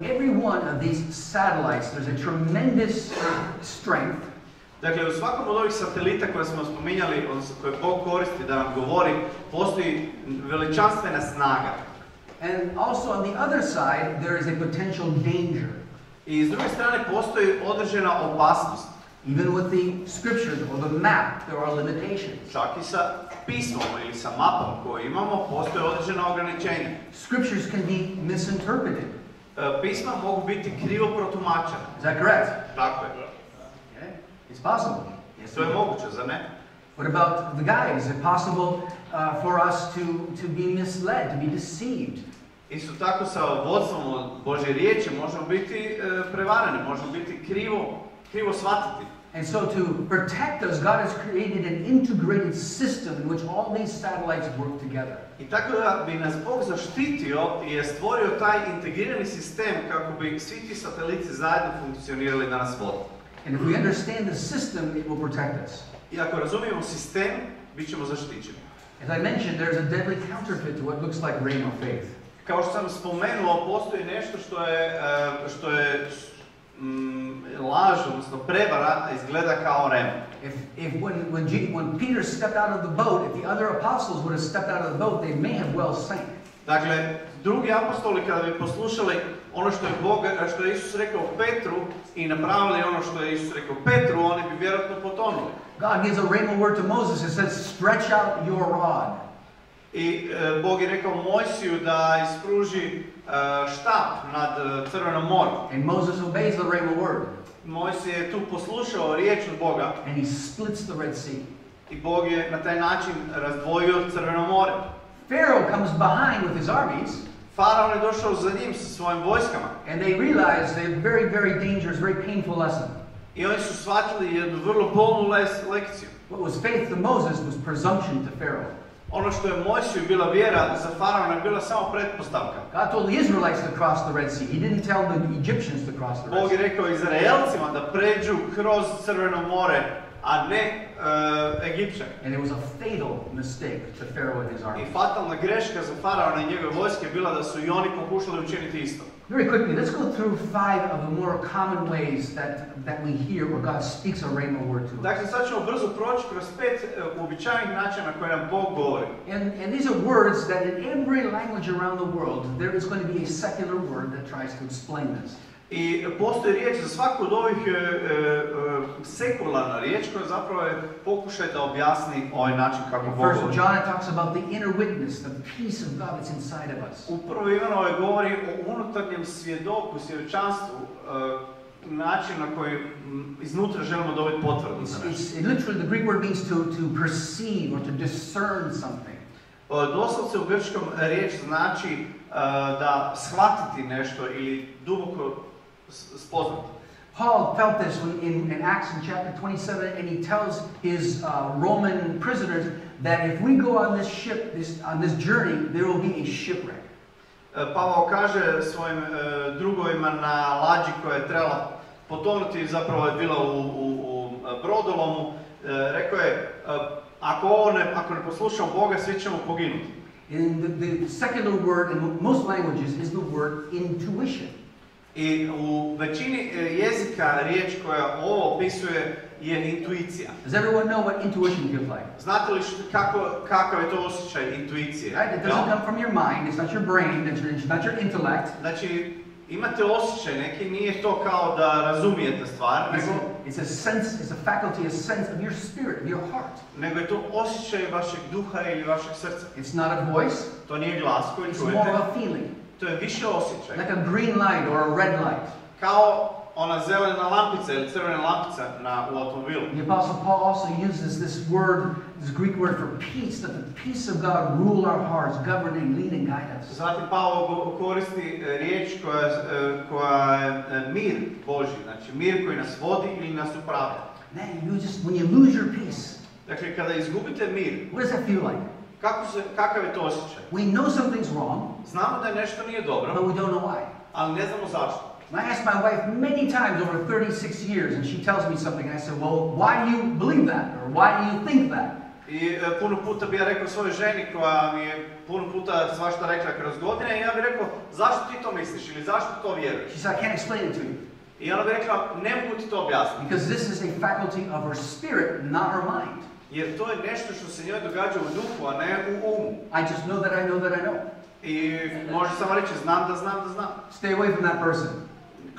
Every one of these satellites, there's a tremendous strength. Dakle, u svakom od ovih satelita koje smo spominjali, odnosno koje Bog koristi da nam govori, postoji veličanstvena snaga. And also on the other side, there is a potential danger. I s druge strane postoji određena opasnost. Even with the scriptures or the map, there are limitations. Čak i sa pismom ili sa mapom koju imamo, postoje određena ograničenja. Scriptures can be misinterpreted. Pisma mogu biti krivo protumačena. Is that correct? Tako je. Okay. It's possible. Yes, To je moguće, zar ne? What about the guy? Is it possible for us to be misled, to be deceived? Isto tako sa vodstvom od Božje riječi možemo biti prevareni, možemo biti krivo shvatiti. And so to protect us, God has created an integrated system in which all these satellites work together. I tako da bi nas Bog zaštitio i je stvorio taj integrirani sistem kako bi svi ti sateliti zajedno funkcionirali da nas vode. And if we understand the system, it will protect us. I ako razumijemo sistem, bit ćemo zaštićeni. As I mentioned, there's a deadly counterfeit to what looks like reign of faith. Kao što sam spomenuo, postoji nešto što je laž, odnosno prevara, izgleda kao rema. When Peter stepped out of the boat, if the other apostles would have stepped out of the boat, they may have well sank. Dakle, drugi apostoli kada bi poslušali ono što je Isus rekao Petru i napravili ono što je Isus rekao Petru, oni bi vjerojatno potonuli. God gives a rhema word to Moses and says, "Stretch out your rod." I Bog je rekao Mojsiju da ispruži štap nad Crvenom moru. And Moses obeys the rhema word. Mojsije je tu poslušao riječ od Boga. And he splits the Red Sea. I Bog je na taj način razdvojio Crveno more. Pharaoh comes behind with his armies. Faraon je došao za njim sa svojim vojskama. And they realize a very, very dangerous, very painful lesson. I oni su shvatili jednu vrlo bolnu lekciju. What was faith to Moses was presumption to Pharaoh. Ono što je Mojsiju bila vjera, za Faraona je bila samo pretpostavka. God told the Israelites to cross the Red Sea. He didn't tell the Egyptians to cross the Red Sea. Bog je rekao Izraelcima da pređu kroz Crveno more, a ne Egipćani. And it was a fatal mistake to Pharaoh and his army. I fatalna greška za Faraona i njegove vojske bila da su i oni pokušali učiniti isto. Very quickly, let's go through 5 of the more common ways that we hear where God speaks a rhema word to us. Dakle, sad ćemo brzo proći kroz 5 uobičajenih načina na koje nam Bog govori. And these are words that in every language around the world, there is going to be a secular word that tries to explain this. I postoji riječ za svaku od ovih sekularna riječ koja zapravo je pokušaj da objasni ovaj način kako Bog govori. First, John talks about the inner witness, the peace of God that's inside of us. U prvoj Ivanovoj govori o unutarnjem svjedoku, svjedočanstvu, način na koji iznutra želimo dobiti potvrdu za nešto. Literally, the Greek word means to perceive or to discern something. Doslovce u grčkom riječ znači da shvatiti nešto ili duboko spoznati. Paul felt this in Acts in chapter 27, and he tells his Roman prisoners that if we go on this ship, on this journey, there will be a shipwreck. Pavao kaže svojim drugovima na lađi koja je trebala potonuti, zapravo je bila u brodolomu, rekao je, ako ne poslušamo Boga, svi ćemo poginuti. And the secular word in most languages is the word intuition. I u većini jezika riječ koja ovo opisuje je intuicija. Does everyone know what intuition feels like? Znate li kakav je to osjećaj intuicije? Right? It doesn't come from your mind, it's not your brain, it's not your intellect. Znači, imate osjećaj, neki nije to kao da razumijete stvar, nego it's a sense, it's a faculty, a sense of your spirit, of your heart. Nego je to osjećaj vašeg duha ili vašeg srca. It's not a voice. To nije glas koji čujete. It's more of a feeling. To je više osjećaj. Like a green light or a red light. Kao ona zelena lampica ili crvena lampica u automobilu. The Apostle Paul also uses this word, this Greek word for peace, that the peace of God rule our hearts, govern and lead and guide us. Zatim Pavao koristi riječ koja je mir Božji, znači mir koji nas vodi ili nas upravlja. When you lose your peace, dakle, kada izgubite mir, what does that feel like? Kakav je to osjećaj? We know something's wrong, znamo da nešto nije dobro, but we don't know why. Ali ne znamo zašto. I asked my wife many times over 36 years, and she tells me something, and I said, well, why do you believe that? Or why do you think that? I puno puta bi ja rekao svojoj ženi koja mi je puno puta svašta rekla kroz godine i ja bih rekao zašto ti to misliš ili zašto to vjeruješ? She said, I can't explain it to you. I ona bi rekla ne mogu ti to objasniti. Because this is a faculty of her spirit, not her mind. Jer to je nešto što se njoj događa u duhu, a ne u umu. I just know that I know that I know. I može samo reći znam da znam da znam. Stay away from that person.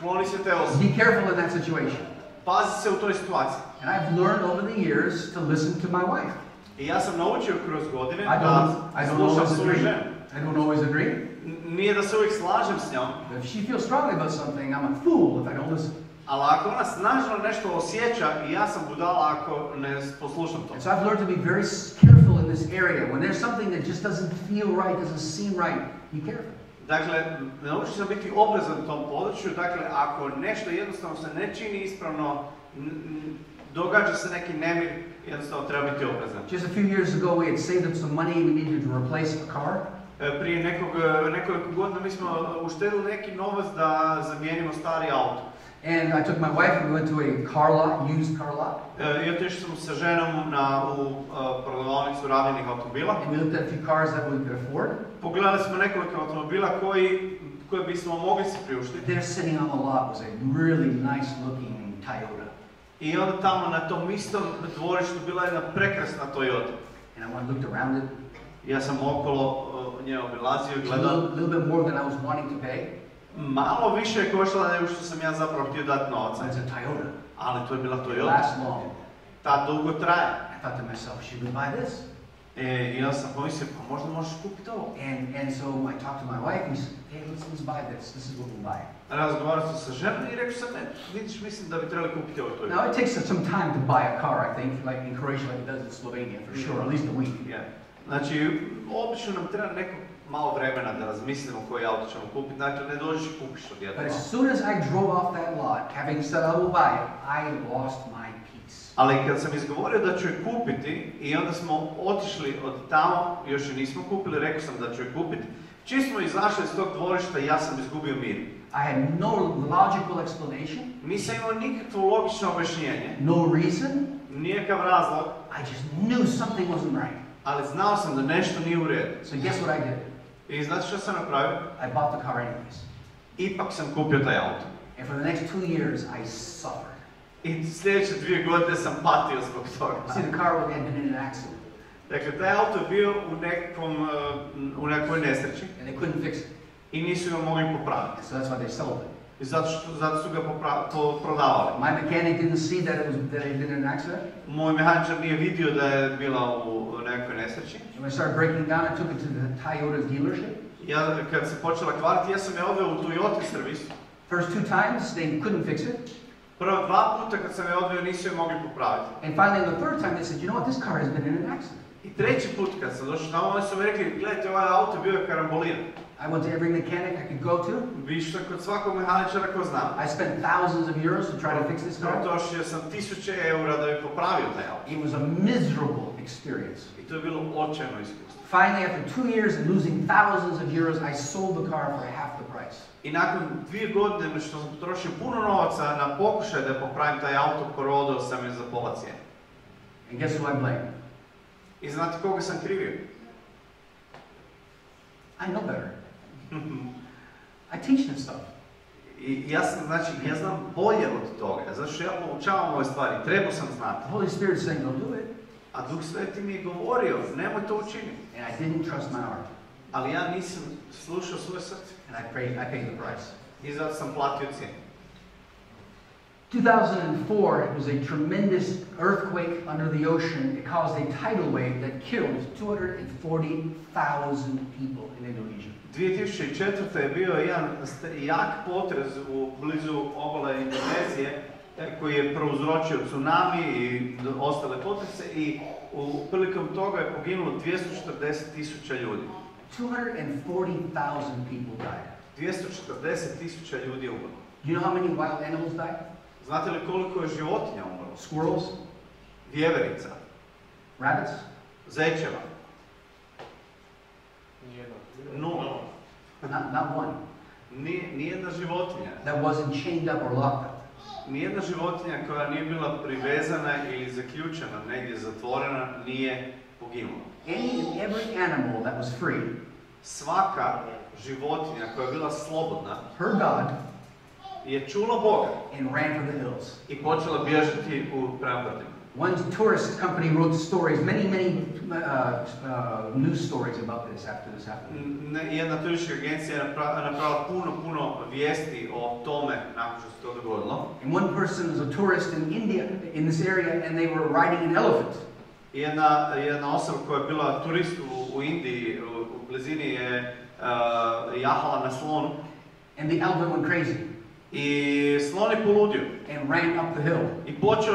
Kloni se te osobe. Be careful in that situation. Pazi se u toj situaciji. And I've learned over the years to listen to my wife. I ja sam naučio kroz godine I da slušam svoju ženu. I don't always agree. Nije da se uvijek slažem s njom. But if she feels strongly about something, I'm a fool if I don't listen. Ali ako ona snažno nešto osjeća i ja sam budala ako ne poslušam to. So I've learned to be very careful in this area. When there's something that just doesn't feel right, doesn't seem right, be careful. Dakle, naučio sam biti oprezan u tom području. Dakle, ako nešto jednostavno se ne čini ispravno, događa se neki nemir, jednostavno treba biti oprezan. Just a few years ago, we had saved up some money. We needed to replace a car. Prije nekoliko godina mi smo uštedili neki novac da zamijenimo stari auto. And I took my wife and we went to a car lot, used car lot. I otišli smo sa ženom u prodavaonicu rabljenih automobila. And we looked at a few cars that we could afford. Pogledali smo nekoliko automobila koje bismo mogli se priuštiti. There sitting on the lot was a really nice looking Toyota. I onda tamo na tom istom dvorištu bila jedna prekrasna Toyota. And I looked around it. Ja sam okolo nje obilazio i gledao. A little bit more than I was wanting to pay. Malo više je koštala nego što sam ja zapravo htio dati novca. It's a Toyota. Ali to je bila It Toyota. lasts long. Ta dugo traje. I thought to myself, should we buy this? I ja sam pomislio, pa možda možeš kupiti ovo. And so I talked to my wife and we said, hey, let's buy this. This is what we'll buy. Razgovarao sam sa ženom i rekao sam, vidiš, mislim da bi trebali kupiti ovo Toyota. Now it takes some time to buy a car, I think, like in Croatia, like it does in Slovenia, for sure, at least a week. Yeah. Znači, obično nam treba neko malo vremena da razmislimo koji auto ćemo kupiti, dakle ne dođeš i kupiš odjednom. But as soon as I drove off that lot, having said I will buy it, I lost my peace. Ali kad sam izgovorio da ću je kupiti i onda smo otišli od tamo, još je nismo kupili, rekao sam da ću je kupiti. Čim smo izašli iz tog dvorišta, ja sam izgubio mir. I had no logical explanation. Nisam imao nikakvo logično objašnjenje. No reason. Nijakav razlog. I just knew something wasn't right. Ali znao sam da nešto nije u redu. So guess what I did? I znate što sam napravio? I bought the car anyways. Ipak sam kupio taj auto. And for the next 2 years, I suffered. I sljedeće 2 godine sam patio zbog toga. See, the car had been in an accident. Dakle, taj auto je bio u nekoj nesreći. And they couldn't fix it. I nisu ga mogli popraviti. So that's why they sold it. I zato su ga prodavali. My mechanic didn't see that it had been in an accident. Moj mehaničar nije vidio da je bila u nekoj nesreći. When I started breaking down, I took it to the Toyota dealership. Ja, kad se počela kvariti, ja sam je odveo u Toyota servis. First 2 times, they couldn't fix it. Prva 2 puta kad sam je odveo, nisu je mogli popraviti. And finally, the third time, they said, you know what, this car has been in an accident. I treći put kad sam došao tamo, oni su mi rekli, gledajte, ovaj auto bio je karamboliran. I went to every mechanic I could go to. Išao kod svakog mehaničara ko znam. I spent thousands of euros to try to fix this car. Potrošio sam 1000 eura da bi popravio taj auto. It was a miserable experience. I to je bilo očajno iskustvo. Finally, after 2 years and losing thousands of euros, I sold the car for half the price. I nakon 2 godine što sam potrošio puno novaca na pokušaj da popravim taj auto, prodao sam je za pola cijene. And guess who I blame? I znate koga sam krivio? I know better. I teach this stuff. I ja znam bolje od toga, zato što ja poučavam ove stvari, trebao sam znati. The Holy Spirit is saying, don't do it. A Duh Sveti mi je govorio, nemoj to učiniti. And I didn't trust my heart. Ali ja nisam slušao svoje srce. And I paid the price. I zato sam platio cijenu. 2004, it was a tremendous earthquake under the ocean. It caused a tidal wave that killed 240,000 people in Indonesia. 2004. je bio jedan jak potres blizu obale Indonezije koji je prouzročio tsunami i ostale potrese i prilikom toga je poginulo 240,000 ljudi. 240,000 people died. 240,000 ljudi je umrlo. Do you know how many wild animals died? Znate li koliko je životinja umrlo? Squirrels? Vjeverica. Rabbits? Zečeva. Nula. Not one. Nijedna životinja. That wasn't chained up or locked up. nijedna životinja koja nije bila privezana ili zaključena, negdje zatvorena, nije poginula. Any and every animal that was free Svaka životinja koja je bila slobodna heard God je čula Boga and ran for the hills. i počela bježati u pravdima. One tourist company wrote stories, many news stories about this after this happened. Jedna turistička agencija je napravila puno vijesti o tome nakon što se to dogodilo. And one person was a tourist in India, in this area, and they were riding an elephant. Jedna osoba koja je bila turist u Indiji, u blizini je jahala na slonu. And the elephant went crazy. I slon je poludio. And ran up the hill. I počeo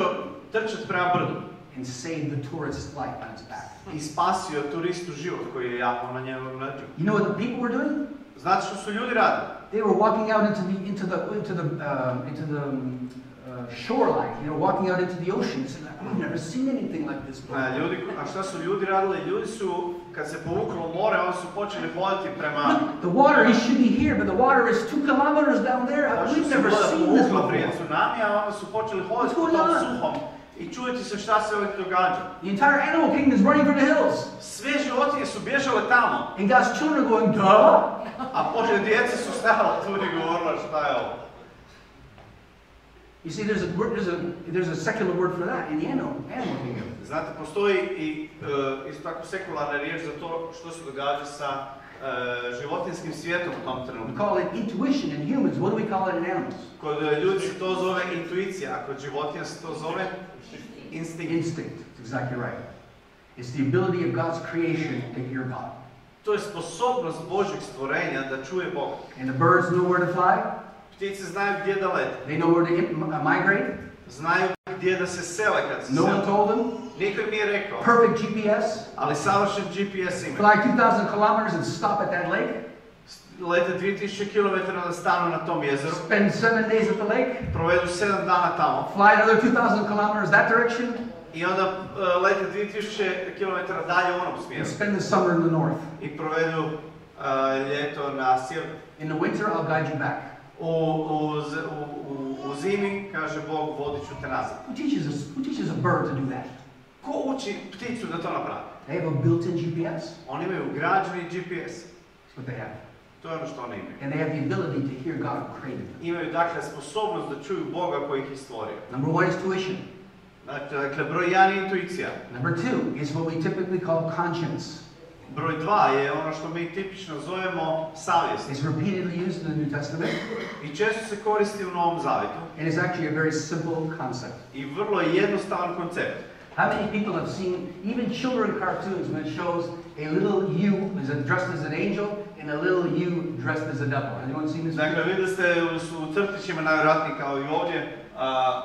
trčati prema brdu. And saved the tourist's life on its back. I spasio turistu život koji je jahao na njegovom leđu. You know what the people were doing? Znate što su ljudi radili? They were walking out into the shoreline, you know, walking out into the ocean. Saying, "We've never seen anything like this before." A šta su ljudi radili? Ljudi su, kad se povuklo more, oni su počeli hodati prema... The water should be here, but the water is 2 kilometers down there. We've never seen this before. Prije tsunamija, oni su počeli hodati po tom suhom i čujete se šta se ovdje događa. The entire animal kingdom is running for the hills. Sve životinje su bježale tamo. And God's children are going, duh! A Božje djeca su stajala tu i govorila šta je ovo. You see, there's a secular word for that in the animal kingdom. Znate, postoji i isto tako sekularna riječ za to što se događa sa životinskim svijetom u tom trenutku. We call it intuition in humans. What do we call it in animals? Kod ljudi se to zove intuicija, a kod životinja se to zove instinct. Instinct, that's exactly right. It's the ability of God's creation to hear God. To je sposobnost Božjeg stvorenja da čuje Boga. And the birds know where to fly. Ptice znaju gdje da lete. They know where to migrate. Znaju gdje da se sele kad se No sele. one told them. Niko im nije rekao. Perfect GPS. Ali savršen GPS imaju. Fly 2,000 kilometers and stop at that lake. Lete 2000 km da stanu na tom jezeru. Spend 7 days at the lake. Provedu 7 dana tamo. Fly another 2,000 kilometers that direction. I onda lete 2000 km dalje u onom smjeru. And spend the summer in the north. I provedu ljeto na sjeveru. In the winter, I'll guide you back. U zimi, kaže Bog, vodit ću te nazad. Who teaches a bird to do that? Ko uči pticu da to napravi? They have a built-in GPS. Oni imaju ugrađeni GPS. That's what they have. To je ono što oni imaju. And they have the ability to hear God who created them. Imaju dakle sposobnost da čuju Boga koji ih je stvorio. Number 1 is tuition. Dakle, broj 1 je intuicija. Number 2 is what we typically call conscience. Broj 2 je ono što mi tipično zovemo savjest. It's repeatedly used in the New Testament. I često se koristi u Novom Zavjetu. And it's actually a very simple concept. I vrlo je jednostavan koncept. How many people have seen even children cartoons when it shows a little you is dressed as an angel and a little you dressed as a devil? Anyone seen this? Dakle, vidjeli ste u crtićima najvjerojatnije kao i ovdje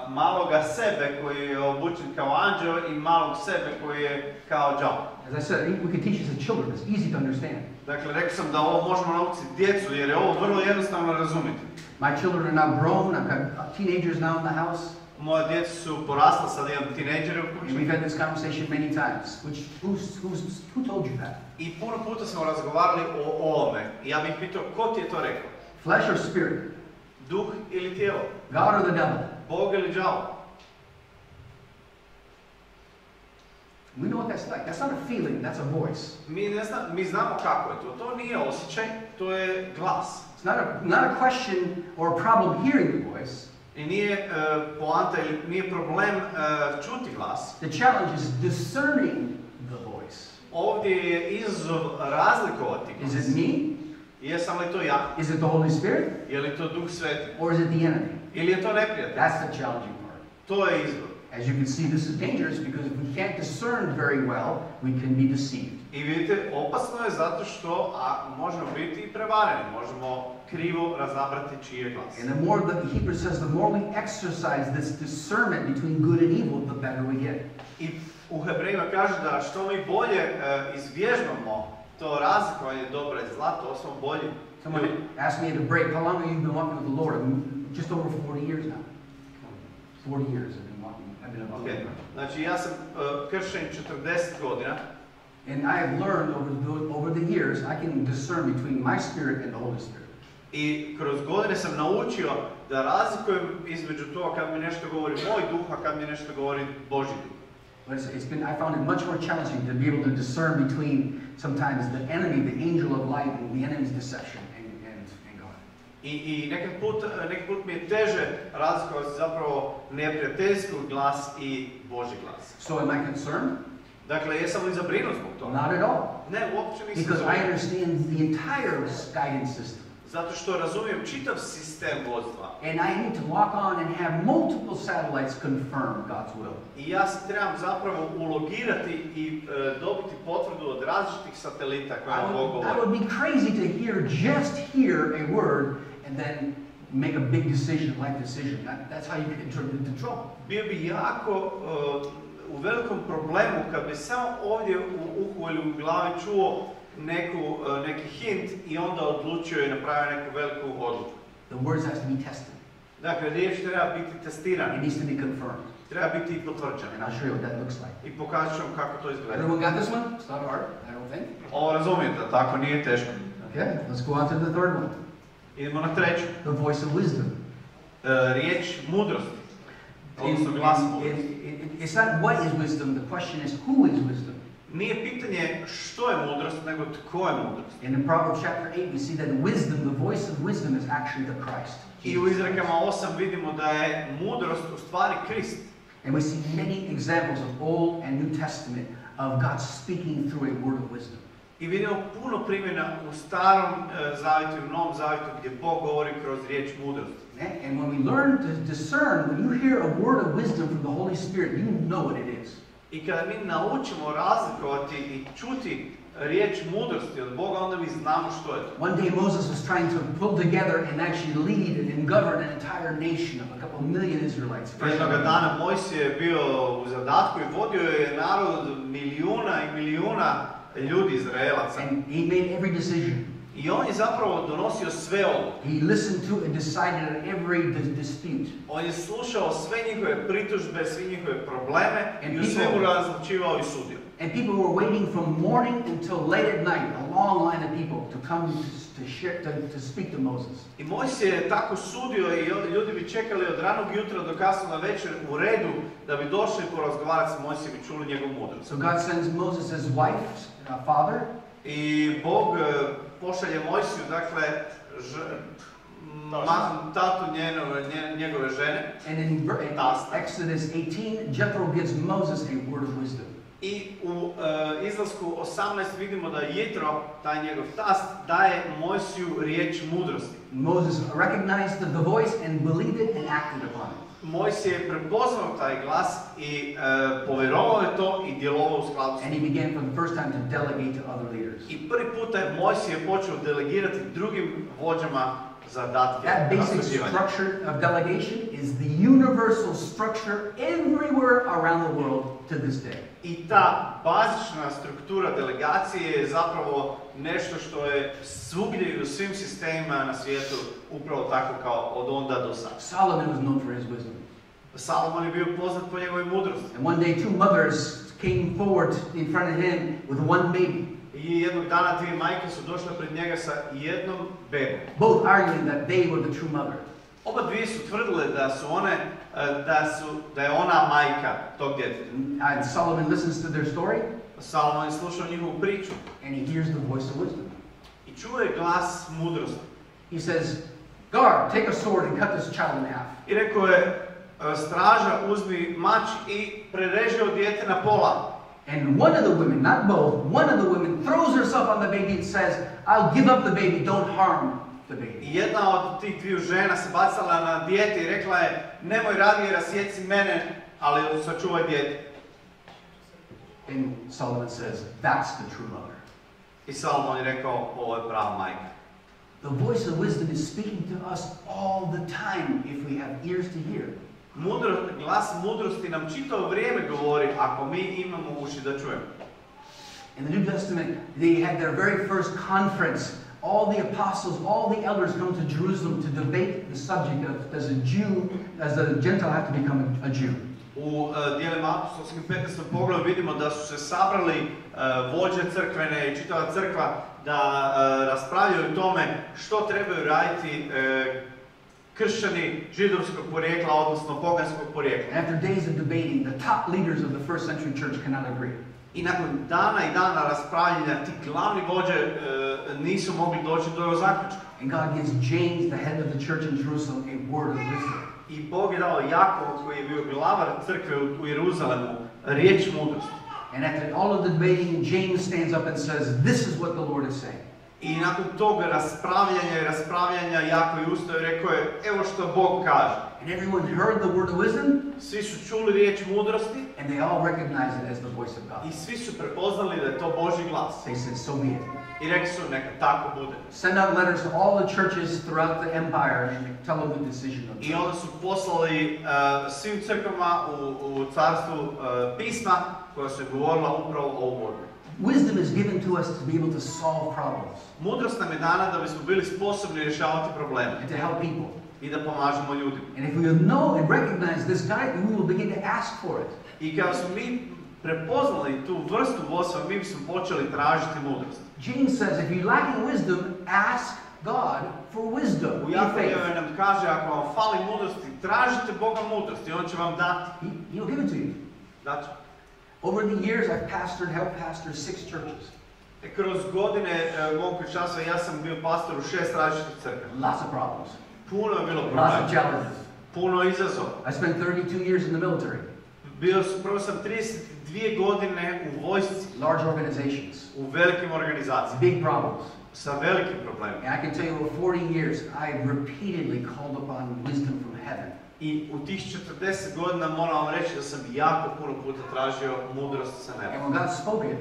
maloga sebe koji je obučen kao anđeo i malog sebe koji je kao đavo. As I said, we can teach this to children. It's easy to understand. Dakle, rekao sam da ovo možemo naučiti djecu jer je ovo vrlo jednostavno razumjeti. My children are now grown. I've got teenagers now in the house. Moja djeca su porasla, sad imam tinejdžere u kući. And we've had this conversation many times. Who told you that? I puno puta smo razgovarali o ovome. I ja bih pitao, ko ti je to rekao? Flesh or spirit? Duh ili tijelo? God or the devil? Bog ili đavo? We know what that's like. That's not a feeling, that's a voice. Mi znamo kako je to. To nije osjećaj, to je glas. It's not a question or a problem hearing the voice. I nije poanta ili nije problem čuti glas. The challenge is discerning the voice. Ovdje je izazov razlikovati glas. Is it me? Jesam li to ja? Is it the Holy Spirit? Je li to Duh Sveti? Or is it the enemy? Ili je to neprijatelj? That's the challenging part. To je izazov. As you can see, this is dangerous because if we can't discern very well, we can be deceived. I vidite, opasno je zato što možemo biti i prevareni, možemo krivo razabrati čiji je glas. And the more the Hebrew says, the more we exercise this discernment between good and evil, the better we get. I u Hebrejima kaže da što mi bolje izvježbamo to razlikovanje dobra i zla, to smo bolji. Someone asked me at a break, how long have you been walking with the Lord? Just over 40 years now. 40 years I've been walking. I've been with the Lord. Znači ja sam kršćan 40 godina. And I have learned over the years, I can discern between my spirit and the Holy Spirit. I kroz godine sam naučio da razlikujem između toga kad mi nešto govori moj duh, a kad mi nešto govori Božji duh. But I found it much more challenging to be able to discern between sometimes the enemy, the angel of light, and the enemy's deception and God. I neki put mi je teže razlikovati zapravo neprijateljski glas i Božji glas. So am I concerned? Dakle, jesam li zabrinut zbog toga? Not at all. Ne, uopće nisam Because I zabrinut. understand the entire guidance system. Zato što razumijem čitav sistem vodstva. And I need to lock on and have multiple satellites confirm God's will. I ja se trebam zapravo ulogirati i dobiti potvrdu od različitih satelita koje Bog govori. I would be crazy to just hear a word and then make a big decision, life decision. That's how you get into trouble. Bio bi jako u velikom problemu kad bi samo ovdje u uhu ili u glavi čuo neki hint i onda odlučio i napravio neku veliku odluku. The words has to be tested. Dakle, riječ treba biti testirana. It needs to be confirmed. Treba biti i potvrđena. And I'll show you what that looks like. I pokazat ću vam kako to izgleda. Everyone got this one? It's not hard, I don't think. Ovo razumijete, tako nije teško. Okay, let's go on to the third one. Idemo na treću. The voice of wisdom. Riječ mudrosti. Odnosno glas mudrosti. It's not what is wisdom, the question is who is wisdom. Nije pitanje što je mudrost, nego tko je mudrost. And in Proverbs chapter 8 we see that wisdom, the voice of wisdom is actually the Christ. I u izrekama 8 vidimo da je mudrost u stvari Krist. And we see many examples of Old and New Testament of God speaking through a word of wisdom. I vidimo puno primjena u Starom zavjetu i u Novom zavjetu gdje Bog govori kroz riječ mudrosti. And when we learn to discern, when you hear a word of wisdom from the Holy Spirit, you know what it is. I kada mi naučimo razlikovati i čuti riječ mudrosti od Boga, onda mi znamo što je to. One day Moses was trying to pull together and actually lead and govern an entire nation of a couple million Israelites. Jednog dana Mojsije je bio u zadatku i vodio je narod milijuna i milijuna ljudi Izraelaca. And he made every decision. I on je zapravo donosio sve ovo. He listened to and decided on every dispute. On je slušao sve njihove pritužbe, sve njihove probleme i u people- svemu razlučivao i sudio. And people were waiting from morning until late at night, a long line of people to come to speak to Moses. I Mojsije je tako sudio i ljudi bi čekali od ranog jutra do kasno na večer u redu da bi došli porazgovarati s Mojsijem i čuli njegovu mudrost. So God sends Moses his wife, father, I Bog pošalje Mojsiju, dakle, tatu njegove žene. and in Exodus 18, Jethro gives Moses a word of wisdom. I u izlasku 18 vidimo da Jetro, taj njegov tast, daje Mojsiju riječ mudrosti. Moses recognized the voice and believed it and acted upon it. Mojsije je prepoznao taj glas i povjerovao je to i djelovao u skladu s And he began for the first time to delegate to other leaders. I prvi puta je Mojsije počeo delegirati drugim vođama zadatke. That basic structure of delegation is the universal structure everywhere around the world to this day. I ta bazična struktura delegacije je zapravo nešto što je svugdje i u svim sistemima na svijetu upravo tako kao od onda do sada. Solomon was known for his wisdom. Salomon je bio poznat po njegovoj mudrosti. And one day two mothers came forward in front of him with one baby. I jednog dana dvije majke su došle pred njega sa jednom bebom. Both arguing that they were the true mother. Oba dvije su tvrdile da su one, da je ona majka tog djeteta. And Solomon listens to their story. Salomon je slušao njihovu priču. And he hears the voice of wisdom. I čuje glas mudrosti. He says, guard, take a sword and cut this child in half. I rekao je, straža, uzmi mač i prereži ovo dijete na pola. And one of the women, not both, one of the women throws herself on the baby and says, I'll give up the baby, don't harm the baby. I jedna od tih dviju žena se bacala na dijete i rekla je, nemoj radije rasjeci mene, ali sačuvaj dijete. And Solomon says, that's the true mother. I Salomon je rekao, ovo je prava majka. The voice of wisdom is speaking to us all the time if we have ears to hear. Glas mudrosti nam čitavo vrijeme govori ako mi imamo uši da čujemo. In the New Testament, they had their very first conference. All the apostles, all the elders come to Jerusalem to debate the subject of does a Gentile have to become a Jew? U dijelima apostolskim 15. poglavlju vidimo da su se sabrali vođe crkvene i čitava crkva da raspravljaju o tome što trebaju raditi kršćani židovskog porijekla, odnosno poganskog porijekla. And after days of debating, the top leaders of the first century church cannot agree. I nakon dana i dana raspravljanja, ti glavni vođe nisu mogli doći do zaključka. And God gives James, the head of the church in Jerusalem, a word of wisdom. I Bog je dao Jakovu, koji je bio glavar crkve u Jeruzalemu, riječ mudrosti. And after all of the debating, James stands up and says, "This is what the Lord is saying." I nakon tog raspravljanja Jakov je ustao i rekao je, evo što Bog kaže. And everyone heard the word of wisdom. Svi su čuli riječ mudrosti. And they all recognized it as the voice of God. I svi su prepoznali da je to Božji glas. They said, "So be it." I rekli su, neka tako bude. Send out letters to all the churches throughout the empire and tell them the decision of I onda su poslali svim crkvama u carstvu pisma koja su govorila upravo o ovom odluku. Wisdom is given to us to be able to solve problems. Mudrost nam je dana da bismo bili sposobni rješavati probleme And to help people. i da pomažemo ljudima. And if we know and recognize this guide, we will begin to ask for it. I kada smo mi prepoznali tu vrstu vodstva, mi bismo počeli tražiti mudrost. James says, if you're lacking wisdom, ask God for wisdom. U Jakovljevoj nam kaže, ako vam fali mudrosti, tražite Boga mudrosti i On će vam dati. He'll give it to you. Daće. Over the years, I've helped pastor 6 churches. Kroz godine mog kršćanstva ja sam bio pastor u 6 različitih crkava. Lots of problems. Puno je bilo Lots problema. of challenges. Puno izazova. I spent 32 years in the military. Prvo sam 32 godine u vojsci. Large organizations. U velikim organizacijama. Big problems. Sa velikim problemima. And I can tell you, over 40 years, I repeatedly called upon wisdom from heaven. I u tih 40 godina moram vam reći da sam jako puno puta tražio mudrost sa neba. And when God spoke it,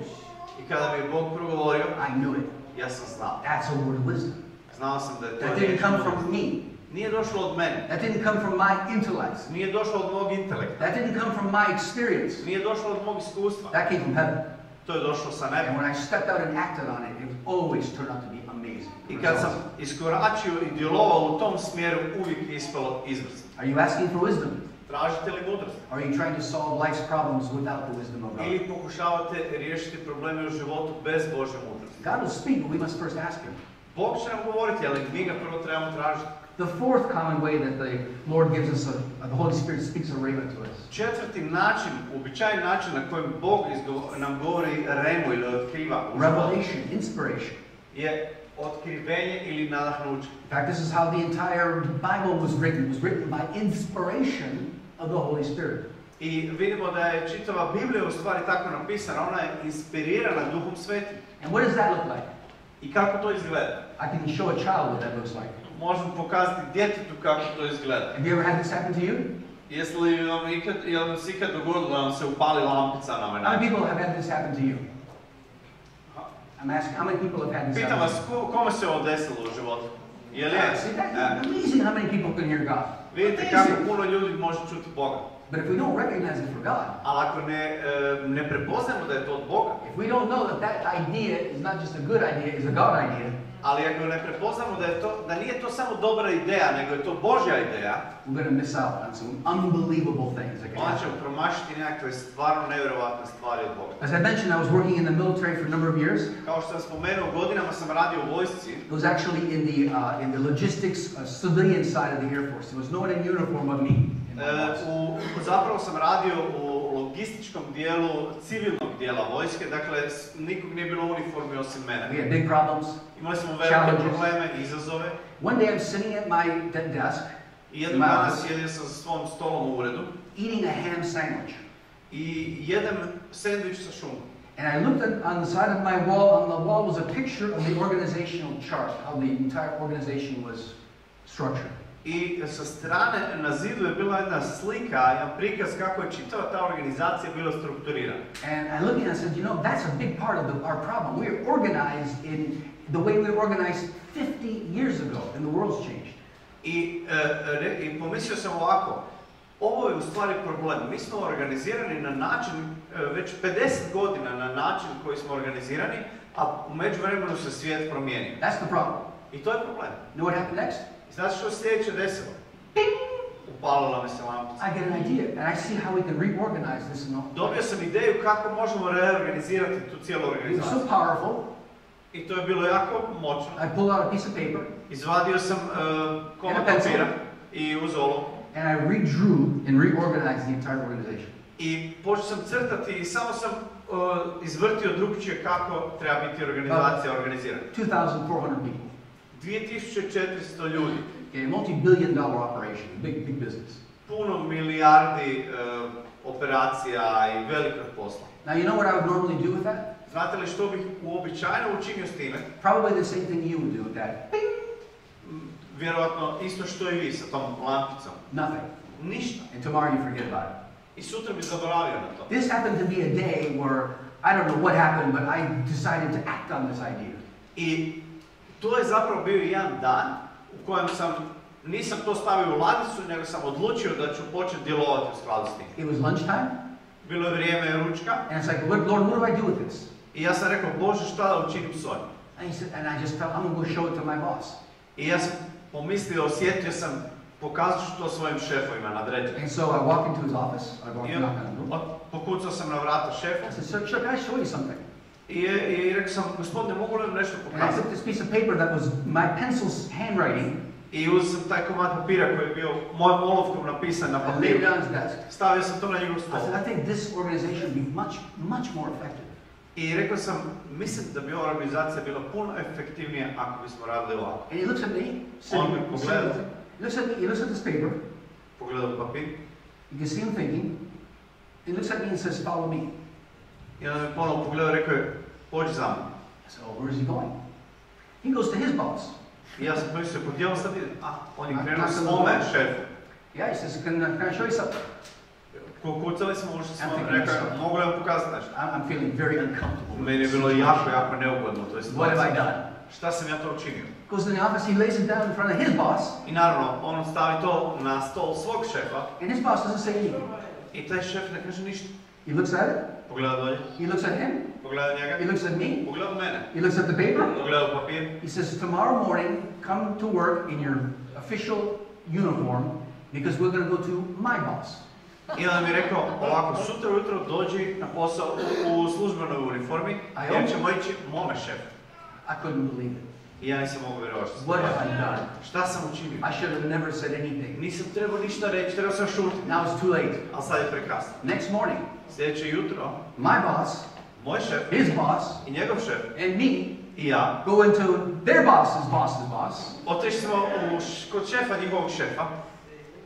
I kada mi je Bog progovorio, I knew it. ja sam znao. That's a word of wisdom. Znao sam da je to That riječ didn't come mudrosti. from me. Nije došlo od mene. That didn't come from my intellect. Nije došlo od mog intelekta. That didn't come from my experience. Nije došlo od mog iskustva. That came from heaven. To je došlo sa And neba. when I stepped out and acted on it, it always turned out to be amazing. I kad sam iskoračio i djelovao u tom smjeru, uvijek je ispalo izvrsno. Are you asking for wisdom? Tražite li mudrost? Are you trying to solve life's problems without the wisdom of God? Ili pokušavate riješiti probleme u životu bez Božje mudrosti? God will speak, but we must first ask Him. Bog će nam govoriti, ali mi ga prvo trebamo tražiti. The fourth common way that the Lord gives us, the Holy Spirit speaks a rhema to us. Četvrti način, uobičajen način na kojem Bog nam govori remu ili otkriva u životu Revelation, inspiration. je otkrivenje ili nadahnuće. In fact, this is how the entire Bible was written. It was written by inspiration of the Holy Spirit. I vidimo da je čitava Biblija u stvari tako napisana, ona je inspirirana Duhom Svetim. And what does that look like? I kako to izgleda? I can show a child what that looks like. Možemo pokazati djetetu kako to izgleda. Have you ever had this happen to you? Jesi li vam se ikad dogodilo da vam se upali lampica na ovaj How many način? people have had this happen to you? I'm asking, how many people have had this Pitam happen vas, to you? kome se ovo desilo u životu? Je li je? See, that's amazing how many people can hear God. Vidite kako Amazing. puno ljudi može čuti Boga. But if we don't recognize it for God, Ali ako ne prepoznamo da je to od Boga, if we don't know that that idea is not just a good idea, it's a God idea, ali ako ne prepoznamo da nije to samo dobra ideja, nego je to Božja ideja, we're going to miss out on some unbelievable things that can onda happen. ćemo promašiti nekakve stvarno nevjerovatne stvari od Boga. As I mentioned, I was working in the military for a number of years. Kao što sam spomenuo, godinama sam radio u vojsci. It was actually in the logistics civilian side of the Air Force. There was no one in uniform but me. Zapravo sam radio u logističkom dijelu civilnog dijela vojske, dakle nikog nije bilo u uniformi osim mene. We had big problems. Imali smo velike probleme, izazove. One day I'm sitting at my desk, I jednog dana sjedio sam za svom stolom u uredu eating a ham sandwich. i jedem sendvič sa šunkom. And I looked on the side of my wall. On the wall was a picture of the organizational chart, how the entire organization was structured. I sa strane na zidu je bila jedna slika, jedan prikaz kako je čitava ta organizacija bila strukturirana. And I looked and I said, you know, that's a big part of our problem. We are organized in the way we were organized 50 years ago, and the world's changed. I pomislio sam ovako, ovo je u stvari problem. Mi smo organizirani na način, već 50 godina na način koji smo organizirani, a u međuvremenu se svijet promijenio. That's the problem. I to je problem. You know what happened next? I znate što je sljedeće desilo? Upalila mi se lampica. I get an idea, and I see how we can reorganize this and all. Dobio sam ideju kako možemo reorganizirati tu cijelu It was organizaciju. so powerful. I to je bilo jako moćno. I pulled out a piece of paper Izvadio sam komad and a pencil, papira i uzeo olovku. And I redrew and reorganized the entire organization. I počeo sam crtati i samo sam izvrtio drugčije kako treba biti organizacija organizirana. 2,400 people. 2400 ljudi. A multi-billion-dollar operation, big business. Puno milijardi operacija i velikog posla. Now you know what I would normally do with that? Znate li što bih uobičajeno učinio s time? Probably the same thing you would do with that. Vjerojatno isto što i vi sa tom lampicom. Nothing. Ništa. And tomorrow you forget about it. I sutra bi zaboravio na to. This happened to be a day where I don't know what happened, but I decided to act on this idea. I to je zapravo bio jedan dan u kojem nisam to stavio u ladicu, nego sam odlučio da ću početi djelovati u skladu s tim. It was lunchtime. Bilo je vrijeme ručka. And it's like, Lord, what do I do with this? I ja sam rekao, Bože, šta da učinim s ovim? And I just felt, I'm going to go show it to my boss. I ja sam pomislio, osjetio sam, pokazat ću to svojim šefovima nadređenim. And so I walked into his office. I walked knock on the door. Pokucao sam na vrata šefa. I said, sir, can I show you something? I rekao sam, gospodine, mogu li vam nešto And I pokazati? took this piece of paper that was my pencil's handwriting. I uzeo sam taj komad papira koji je bio mojom olovkom napisan na I laid papiru. it on his desk. Stavio sam to na njegov I stol. said, I think this organization would be much more effective. I rekao sam, mislim da bi ova organizacija bila puno efektivnija ako bismo radili ovako. And he looks at me. On me pogledao. He looks at this paper. Pogledao papir. You can see him thinking. He looks at me and says, follow me. I onda me ponovo pogledao i rekao je, pođi za mnom. I said, oh, where is he going? He goes to his boss. I ja sam mislio, pa gdje on sad ide? On je krenuo svome šefu. Yeah, he says, can I show you something? Kucali smo, ušli smo, rekao, mogu li vam pokazati nešto? I'm feeling very uncomfortable. Meni je bilo jako neugodno to je What have I done? Šta sam ja to učinio? Goes in the office, he lays it down in front of his boss. I naravno, on stavi to na stol svog šefa. And his boss doesn't say anything. I taj šef ne kaže ništa. He looks at it. Pogleda dolje. He looks at him. Pogleda njega. He looks at me. Pogleda mene. He looks at the paper. Pogleda u papir. He says, tomorrow morning, come to work in your official uniform because we're going to go to my boss. I onda mi je rekao, ovako, sutra ujutro dođi na posao u službenoj uniformi, jer ćemo ići mome šefu. I couldn't believe it. I ja nisam mogu vjerovati što sam What have I done? Šta sam učinio? I should have never said anything. Nisam trebao ništa reći, trebao sam šutiti. Now it's too late. Ali sad je prekasno. Next morning, Sljedeće jutro, my boss, moj šef, his boss, i njegov šef, and me i ja, go into their boss's boss's boss. otišli smo kod šefa njihovog šefa.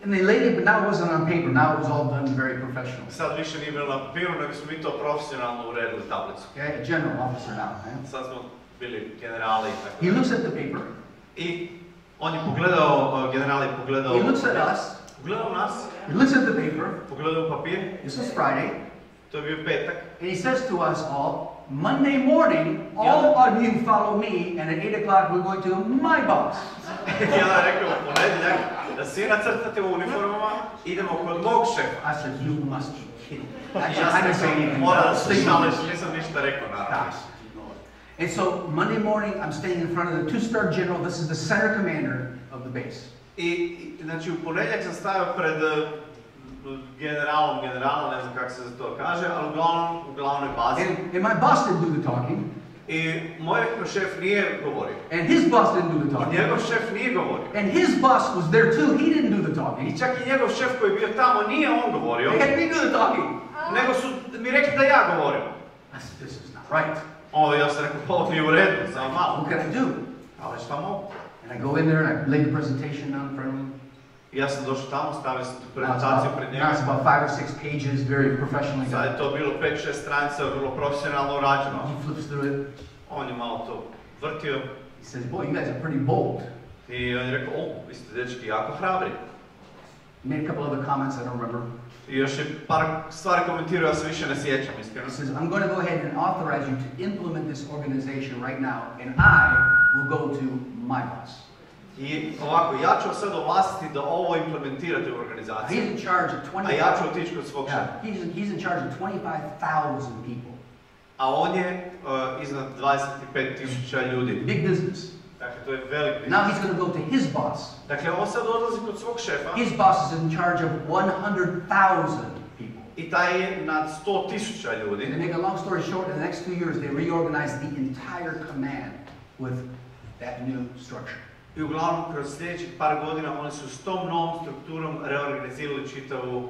And they laid it, but now it wasn't on paper. Now it was all done very professional. Sad više nije bilo na papiru, nego smo mi to profesionalno uredili tablicu. Okay, a general officer now. Eh? Sad smo bili generali i tako. He looks at the paper. I on je pogledao, general je pogledao. He looks at us. Pogledao nas. He looks at the paper. Pogledao papir. This was Friday. To je bio petak. And he says to us all, Monday morning, all of you follow me, and at 8 o'clock we're going to my boss. I onda je rekao u ponedjeljak da svi nacrtate u uniformama, idemo kod mog šefa. I said, you must be kidding. I didn't say anything. Mora da se šališ, nisam ništa rekao naravno. And so Monday morning, I'm standing in front of the two-star general. This is the center commander of the base. I znači u ponedjeljak sam stavio pred generalom, ne znam kako se to kaže, ali u glavnoj bazi. And my boss didn't do the talking. I moj šef nije govorio. And his boss didn't do the I talking. njegov šef nije govorio. And his boss was there too. He didn't do the talking. I čak i njegov šef koji je bio tamo nije on govorio. They had me do the talking. Nego su mi rekli da ja govorim. I said, this is not right. Ja sam rekao, pa ovo nije u redu, samo malo. What can I do? Ali šta mogu? And I go in there and I lay the presentation down in front of him. I ja sam došao tamo, stavio sam tu prezentaciju pred njega. Now it's about 5 or 6 pages, very professionally Sad done. je to bilo 5-6 stranica, vrlo profesionalno urađeno. He flips through it. On je malo to vrtio. He says, boy, you guys are pretty bold. I on je rekao, vi ste dečki jako hrabri. He made a couple other comments I don't remember. I još je par stvari komentirao, ja se više ne sjećam, iskreno. He says, I'm going to go ahead and authorize you to implement this organization right now, and I will go to my boss. I ovako, ja ću sad ovlastiti da ovo implementirate u organizaciji. He's in charge of 25. A ja ću otići kod svog šefa. He's in charge of 25,000 people. A on je iznad 25,000 ljudi. Big business. Dakle, to je velik biznis. Now he's going to go to his boss. Dakle, on sad odlazi kod svog šefa. His boss is in charge of 100,000 people. I taj je nad 100,000 ljudi. To make a long story short, in the next 2 years, they reorganized the entire command with that new structure. I uglavnom kroz sljedećih par godina oni su s tom novom strukturom reorganizirali čitavu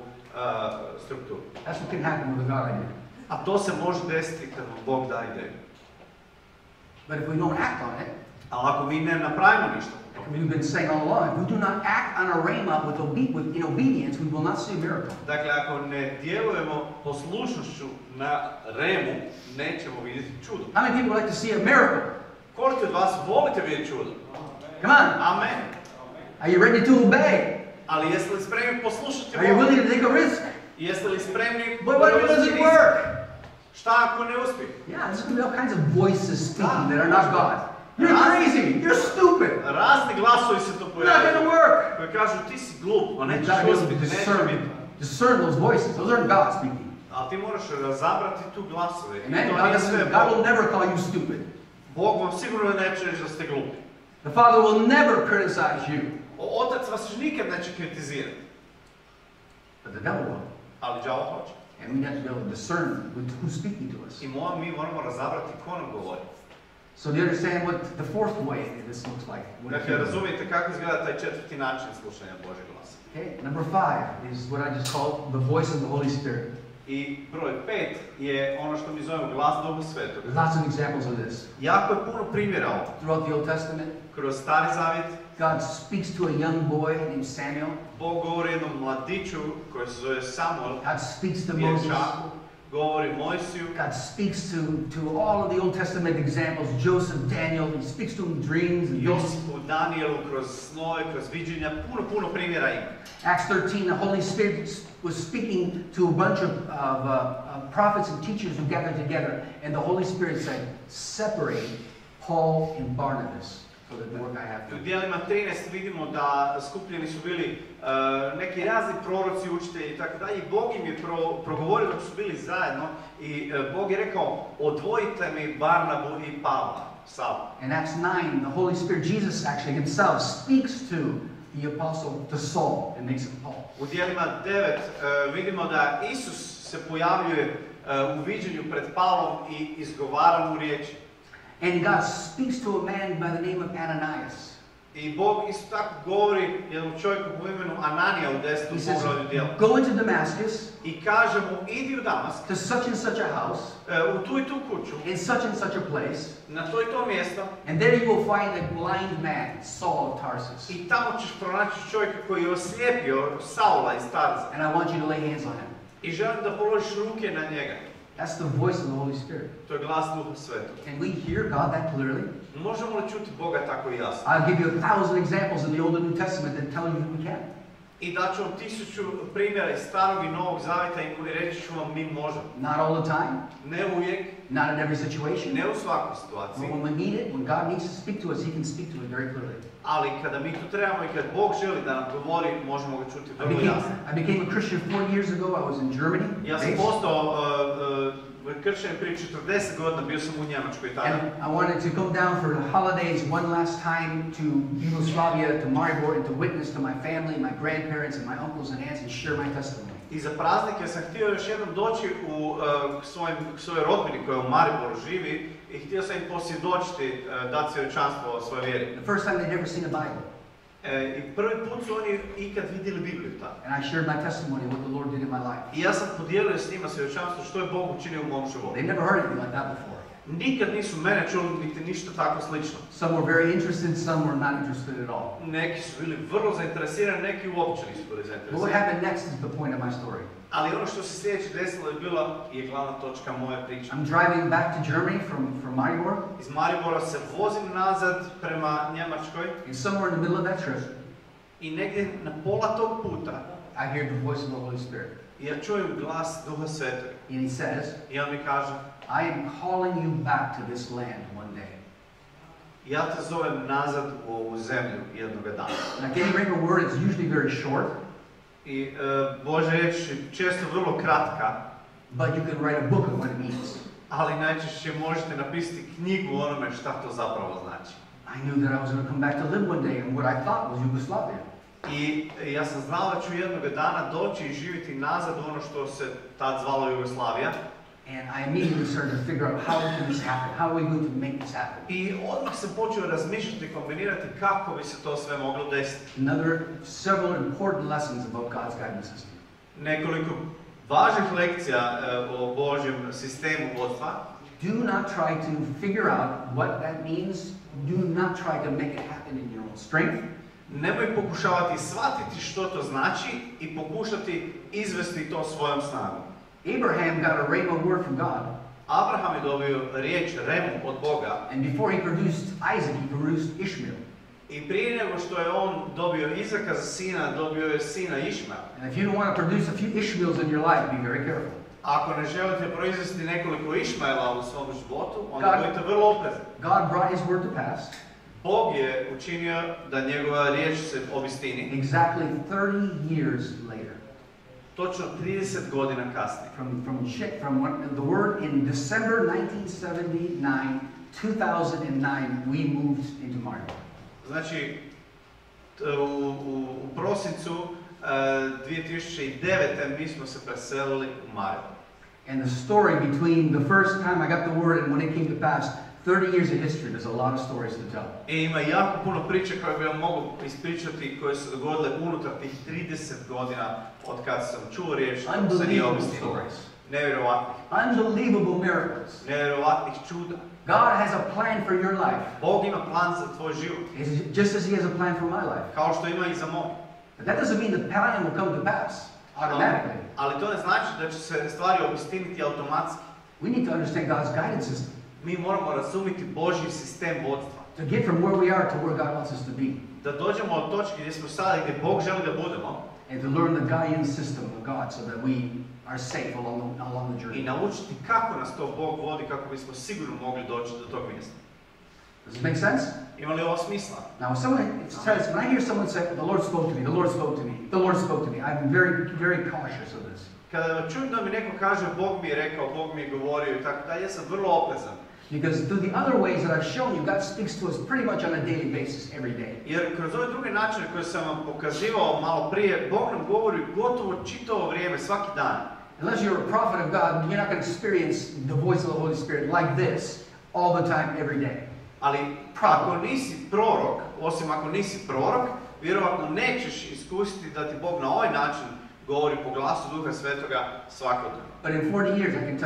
strukturu. That's what can happen with a God idea. A to se može desiti kad vam Bog da ideju. But if we don't act on it, ali ako mi ne napravimo ništa, we've been saying all along, if we do not act on a rhema in obedience, we will not see a miracle. Dakle, ako ne djelujemo poslušnošću na remu, nećemo vidjeti čudo. How many people like to see a miracle? Koliko od vas volite vidjeti čudo? Come on. Amen. Are you ready to obey? Ali jeste li spremni poslušati Are you willing to take a risk? Jeste li spremni But what if it doesn't work? Šta ako ne uspije? Yeah, there's going to be all kinds of voices speaking that are not God. You're crazy. You're stupid. Razni glasovi se to It's not pojavljaju. going to work. Koji kažu ti si glup, a You nećeš got to be able to uspjeti, neće biti. discern those voices. Those aren't God speaking. Ali ti moraš razabrati tu glasove. Amen. To nije sve God will Bog. never call you stupid. Bog vam sigurno neće reći da ste glupi. The Father will never criticize you. Otac vas nikad neće kritizirati. But the devil will. Ali đavo hoće. And we have to be able to discern who's speaking to us. I mi moramo razabrati ko nam govori. So do you understand what the fourth way this looks like? Dakle, razumijete kako izgleda taj četvrti način slušanja Božjeg glasa. Okay, number 5 is what I just call the voice of the Holy Spirit. I broj 5 je ono što mi zovemo glas Duha Svetoga. There's lots of examples of this. Jako je puno primjera ovo. Throughout the Old Testament, Kroz Stari Zavjet, God speaks to a young boy named Samuel. Bog govori jednom mladiću koji se zove Samuel, God speaks to Moses. dječaku, govori Mojsiju. God speaks to all of the Old Testament examples, Joseph, Daniel. He speaks to them in dreams and visions. Josipu, Danielu, kroz snove, kroz viđenja, puno primjera ima. Acts 13, the Holy Spirit was speaking to a bunch of prophets and teachers who gathered together, and the Holy Spirit said, separate Paul and Barnabas for the work I have U done. dijelima 13 vidimo da skupljeni su bili neki razni proroci, učitelji i tako dalje, i Bog im je progovorio dok su bili zajedno i Bog je rekao, odvojite mi Barnabu i Pavla, Saula. In Acts 9, the Holy Spirit, Jesus actually himself, speaks to the apostle, to Saul, and makes him Paul. U dijelima 9 vidimo da Isus se pojavljuje u viđenju pred Pavlom i izgovara mu riječi. And God speaks to a man by the name of Ananias. I Bog isto tako govori jednom čovjeku po imenu Ananija u 10. poglavlju djela. Go into Damascus, I kaže mu, idi u Damask, to such and such a house, u tu i tu kuću, in such and such a place, na to i to mjesto, and there you will find a blind man, Saul of Tarsus. i tamo ćeš pronaći čovjeka koji je oslijepio Saula iz Tarza. And I want you to lay hands on him. I želim da položiš ruke na njega. That's the voice of the Holy Spirit. To je glas Duha Svetoga. Can we hear God that clearly? Možemo li čuti Boga tako jasno? I'll give you 1,000 examples in the Old and New Testament that tell you we can. I daću vam 1000 primjera iz Starog i Novog Zavjeta i reći ću vam mi možemo. Not all the time, Ne uvijek, not in every situation. ne u svakoj But situaciji, when we need it, when God needs to speak to us, He can speak to us very clearly. ali kada mi to trebamo i kad Bog želi da nam govori, možemo ga čuti vrlo jasno. I became a Christian 4 years ago. I was in Germany. Ja sam postao kršćanin prije 40 godina, bio sam u Njemačkoj tada. And I wanted to come down for the holidays one last time to Yugoslavia, to Maribor, and to witness to my family, my grandparents, and my uncles and aunts, and share my testimony. I za praznike sam htio još jednom doći u svojoj rodbini koja u Mariboru živi i htio sam im posvjedočiti, dati svjedočanstvo o svojoj vjeri. The first time they'd ever seen a Bible. I prvi put su oni ikad vidjeli Bibliju tada. And I shared my testimony, what the Lord did in my life. I ja sam podijelio s njima svjedočanstvo što je Bog učinio u mom životu. They'd never heard anything like that before. Nikad nisu mene čuli niti ništa tako slično. Some were very interested, some were not interested at all. Neki su bili vrlo zainteresirani, neki uopće nisu bili But what zainteresirani. happened next is the point of my story. Ali ono što se sljedeće desilo je glavna točka moje priče. I'm driving back to Germany from Maribor, Iz Maribora se vozim nazad prema Njemačkoj and somewhere in the middle of that trip, i negdje na pola tog puta I hear the voice of the Holy Spirit. ja čujem glas Duha Svetoga. And He says, I on mi kaže, I am calling you back to this land one day. ja te zovem nazad u ovu zemlju jednoga dana. Now, getting rhema word is usually very short, I Božja riječ je često vrlo kratka, but you can write a book on what it means. ali najčešće možete napisati knjigu o onome šta to zapravo znači. I knew that I was going to come back to live one day in what I thought was Yugoslavia. I ja sam znao da ću jednoga dana doći i živjeti nazad u ono što se tad zvalo Jugoslavija. And I immediately started to figure out how can this happen? How are we going to make this happen? I odmah sam počeo razmišljati i kombinirati kako bi se to sve moglo desiti. Several important lessons about God's guidance system. Nekoliko važnih lekcija o Božjem sistemu vodstva. Do not try to figure out what that means. Do not try to make it happen in your own strength. Nemoj pokušavati shvatiti što to znači i pokušati izvesti to svojom snagom. Abraham got a rhema word from God. Abraham je dobio riječ remu od Boga. And before he produced Isaac, he produced Ishmael. I prije nego što je on dobio Izaka za sina, dobio je sina Išmaela. And if you don't want to produce a few Ishmaels in your life, be very careful. Ako ne želite proizvesti nekoliko Išmaela u svom životu, onda budite vrlo oprezni. God brought his word to pass. Bog je učinio da njegova riječ se obistini. Exactly 30 years later. Točno 30 godina kasnije. From the word in December 1979, 2009, we moved into Maribor. Znači, u prosincu 2009. mi smo se preselili u Maribor. And the story between the first time I got the word and when it came to pass, 30 years of history, there's a lot of stories to tell. I ima jako puno priča koje bi vam mogu ispričati koje su dogodile unutar tih 30 godina od kad sam čuo riječ, se nije obistilo. Nevjerovatnih. Unbelievable miracles. Nevjerovatnih čuda. God has a plan for your life. Bog ima plan za tvoj život. Just as he has a plan for my life. Kao što ima i za moj. But that doesn't mean the plan will come to pass automatically. Ali to ne znači da će se stvari obistiniti automatski. We need to understand God's guidance system. Mi moramo razumjeti Božji sistem vodstva. To get from where we are to where God wants us to be. Da dođemo od točke gdje smo sada, gdje Bog želi da budemo. And to learn the guidance system of God so that we are safe along the journey. I naučiti kako nas to Bog vodi, kako bismo sigurno mogli doći do tog mjesta. Does it make sense? Ima li ovo smisla? Now, when I hear someone say, "The Lord spoke to me," "The Lord spoke to me," "The Lord spoke to me," I'm very, very cautious of this. Kada čujem da mi neko kaže Bog mi je rekao, Bog mi je govorio i tako dalje, ja sam vrlo oprezan. Because through the other ways that I've shown you, God speaks to us pretty much on a daily basis, every day. Jer kroz ove druge načine koje sam vam pokazivao malo prije, Bog nam govori gotovo čitavo vrijeme, svaki dan. Unless you're a prophet of God, you're not going to experience the voice of the Holy Spirit like this all the time, every day. Ali ako nisi prorok, osim ako nisi prorok, vjerovatno nećeš iskusiti da ti Bog na ovaj način govori po glasu Duha Svetoga svakodnevno. But in 40 years, I can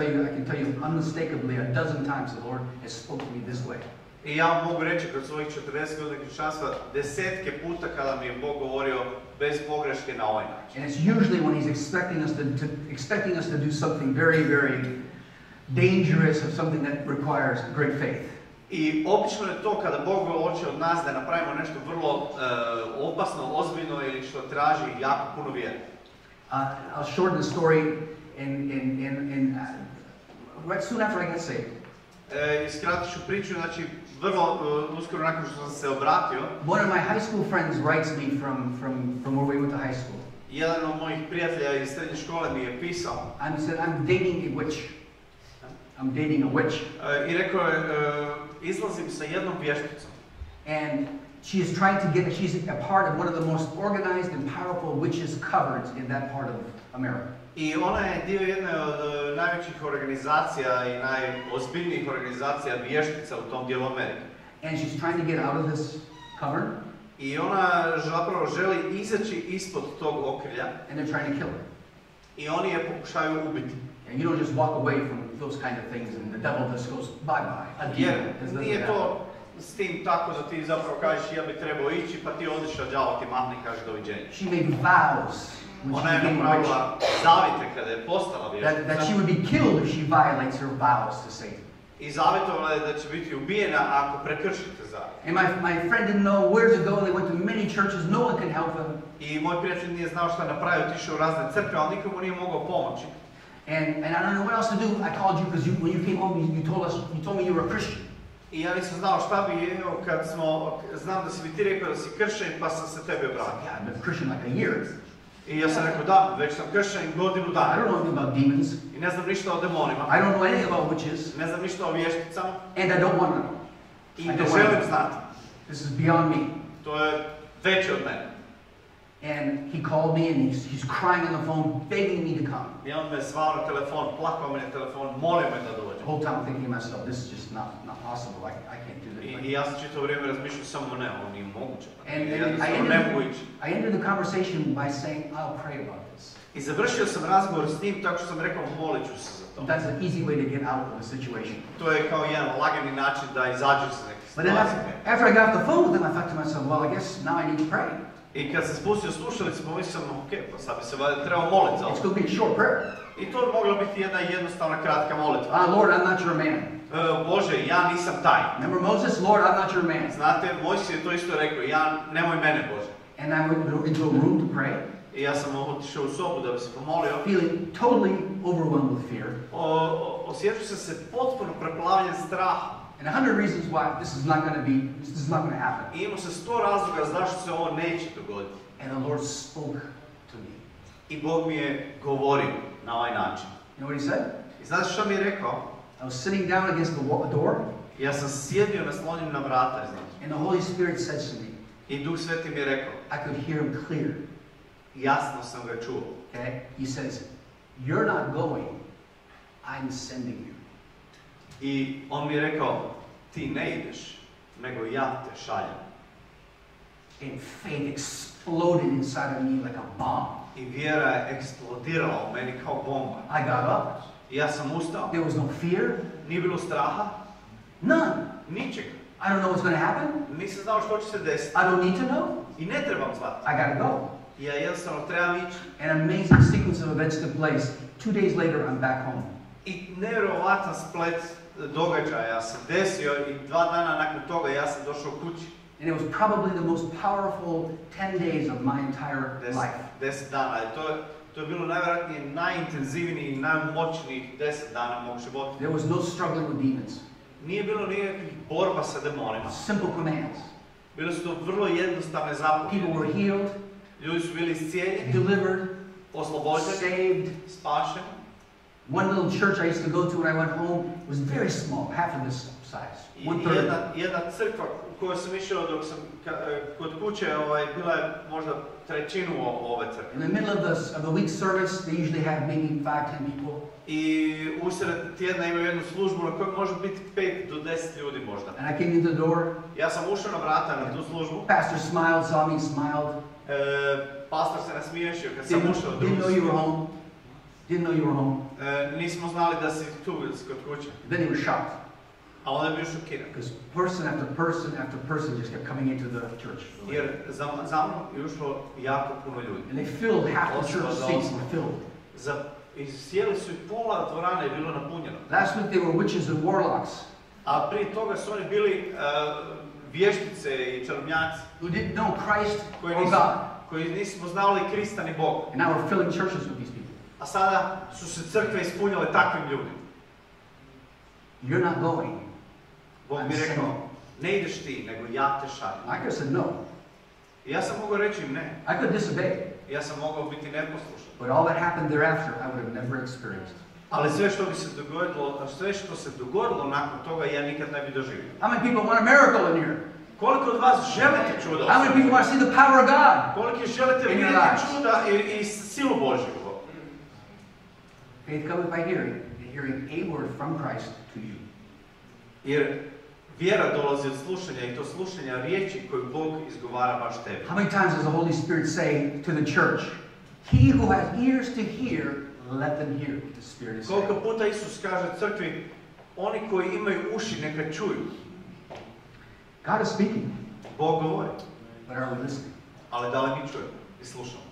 tell you unmistakably a dozen times the Lord has spoken to me this way. I ja vam mogu reći kroz svojih 40 godina kršćanstva desetke puta kada mi je Bog govorio bez pogreške na ovaj način. And it's usually when He's expecting us to do something very, very dangerous or something that requires great faith. I obično je to kada Bog hoće od nas da napravimo nešto vrlo opasno, ozbiljno ili što traži jako puno vjere. I'll shorten the story right soon after I got saved. Iskratit ću priču, znači vrlo uskoro nakon što sam se obratio. One of my high school friends writes me from where we went to high school. Jedan od mojih prijatelja iz srednje škole mi je pisao. I'm dating a witch. I'm dating a witch. I rekao je, izlazim sa jednom vješticom. And she's a part of one of the most organized and powerful witches covered in that part of America. I ona je dio jedne od najvećih organizacija i najozbiljnijih organizacija vještica u tom dijelu Amerike. And she's trying to get out of this cover. I ona zapravo želi izaći ispod tog okrilja. And they're trying to kill her. I oni je pokušaju ubiti. And you don't just walk away from those kind of things and the devil just goes bye-bye. Jer nije to s tim tako da ti zapravo kažeš ja bi trebao ići pa ti odiš od đavo ti mahne i kažeš doviđenja. She made vows. Ona je napravila zavite kada je postala vještica. That she would be killed if she violates her vows to Satan. I zavjetovala je da će biti ubijena ako prekršite zavjet. And my friend didn't know where to go. They went to many churches. No one could help him. I moj prijatelj nije znao šta napraviti, otišao u razne crkve, ali nikomu nije mogao pomoći. And I don't know what else to do. I called you because when you came home, you told me you were a Christian. I ja nisam znao šta bi, kad znam da si mi ti rekao da si kršćan, pa sam se tebi obratio. Yeah, I've been a Christian like a year. I ja sam rekao da, već sam kršćan godinu dana. I don't know anything about demons. I ne znam ništa o demonima. I don't know anything about witches. Ne znam ništa o vješticama. And I don't want to know. I ne želim znati. This is beyond me. To je veće od mene. And he called me and he's crying on the phone, begging me to come. I on me zvao na telefon, plakao mi na telefon, molio me da dođem. The whole time I'm thinking to myself, this is just not possible. I can't do this. I ja sam čitavo vrijeme razmišljao samo ne, ovo nije moguće. I ended the conversation by saying, I'll pray about this. I završio sam razgovor s njim tako što sam rekao, molit ću se za to. That's an easy way to get out of the situation. To je kao jedan lagani način da izađeš iz neke situacije. After I got off the phone with him, I thought to myself, well, I guess now I need to pray. I kad sam spustio slušalicu, pomislio sam, ok, pa sad bi se trebao moliti za ovo. It's going to be a short prayer. I to bi mogla biti jedna jednostavna kratka molitva. Lord, I'm not your man. Bože, ja nisam taj. Remember Moses, Lord, I'm not your man. Znate, Mojsije je to isto rekao, nemoj mene, Bože. And I went into a room to pray. I ja sam otišao u sobu da bi se pomolio. Feeling totally overwhelmed with fear. Osjećao sam se potpuno preplavljen strahom. And 100 reasons why this is not going to happen. I imao se 100 razloga zašto se ovo neće dogoditi. And the Lord spoke to me. I Bog mi je govorio na ovaj način. You know what he said? I znate što mi je rekao? I was sitting down against the door. Ja sam sjedio naslonjen na vrata, znači. And the Holy Spirit said to me. I Duh Sveti mi je rekao. I could hear him clear. Jasno sam ga čuo. Okay? He says, "You're not going. I'm sending you." I on mi je rekao, ti ne ideš, nego ja te šaljem. And faith exploded inside of me like a bomb. I vjera je eksplodirala u meni kao bomba. I got up. I ja sam ustao. There was no fear. Nije bilo straha. None. Ničega. I don't know what's going to happen. Nisam znao što će se desiti. I don't need to know. I ne trebam znati. I got to go. Ja jednostavno trebam ići. An amazing sequence of events took place. 2 days later, I'm back home. I nevjerovatan splet događaja se desio i 2 dana nakon toga ja sam došao kući. And it was probably the most powerful 10 days of my entire life. 10 dana. To je bilo najvjerojatnije najintenzivniji i najmoćnijih 10 dana mog života. There was no struggling with demons. Nije bilo nikakvih borba sa demonima. Simple commands. Bile su to vrlo jednostavne zapovjedi. People were healed. Ljudi su bili iscijeljeni, delivered, oslobođeni, saved, spašeni. One little church I used to go to when I went home was very small, half of this size. Jedna crkva u kojoj sam išao dok sam kod kuće, bila je možda trećinu ove crkve. In the middle of the week service, they usually have maybe 5-10 people. I usred tjedna imaju jednu službu na kojoj može biti 5 do 10 ljudi možda. And I came into the door. Ja sam ušao na vrata na tu službu. Pastor smiled, saw me, smiled. Pastor se nasmiješio kad sam ušao. Didn't know you were home. Didn't know you were home. Nismo znali da si tu kod kuće. Then he was shocked. A onda je bio šokiran. Because person after person after person just kept coming into the church. Jer za mnom je ušlo jako puno ljudi. And they filled half the church seats were filled. I sjeli su i pola dvorane je bilo napunjeno. Last week they were witches and warlocks. A prije toga su oni bili vještice i čarobnjaci. Who didn't know Christ or God. Koji nismo znali Krista ni Boga. And now we're filling churches with these people. A sada su se crkve ispunjale takvim ljudima. You're not going. Bog mi rekao, ne ideš ti, nego ja te šaljem. I could have said no. Ja sam mogao reći ne. I could disobey. Ja sam mogao biti neposlušan. But all that happened thereafter, I would have never experienced. Ali sve što se dogodilo nakon toga, ja nikad ne bi doživio. How many people want a miracle in here? Koliko od vas želite čuda? How many people want to see the power of God? Koliko želite vidjeti čuda i silu Božju? Faith comes by hearing, and hearing a word from Christ to you. Jer vjera dolazi od slušanja i to slušanja riječi koju Bog izgovara baš tebi. How many times does the Holy Spirit say to the church, "He who has ears to hear, let them hear what the Spirit is saying." Koliko puta Isus kaže crkvi, oni koji imaju uši neka čuju. God is speaking. Bog govori. But are we listening? Ali da li mi čujemo i slušamo?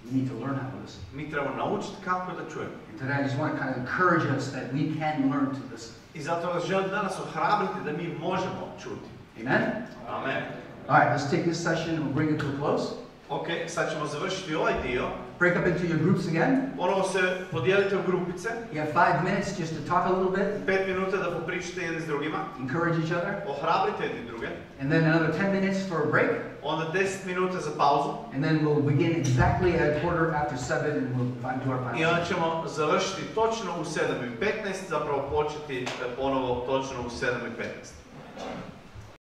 We need to learn how to listen. Mi trebamo naučiti kako da čujemo. And today I just want to kind of encourage us that we can learn to listen. I zato vas želim danas ohrabriti da mi možemo čuti. Amen? Amen. All right, let's take this session and we'll bring it to a close. Ok, sad ćemo završiti ovaj dio. Break up into your groups again. Ponovo se podijelite u grupice. You have 5 minutes just to talk a little bit. 5 minuta da popričate jedni s drugima. Encourage each other. Ohrabrite jedni druge. And then another 10 minutes for a break. Onda 10 minuta za pauzu. And then we'll begin exactly at 7:15 and we'll do our final. I onda ćemo završiti točno u 7:15, zapravo početi ponovo točno u 7:15.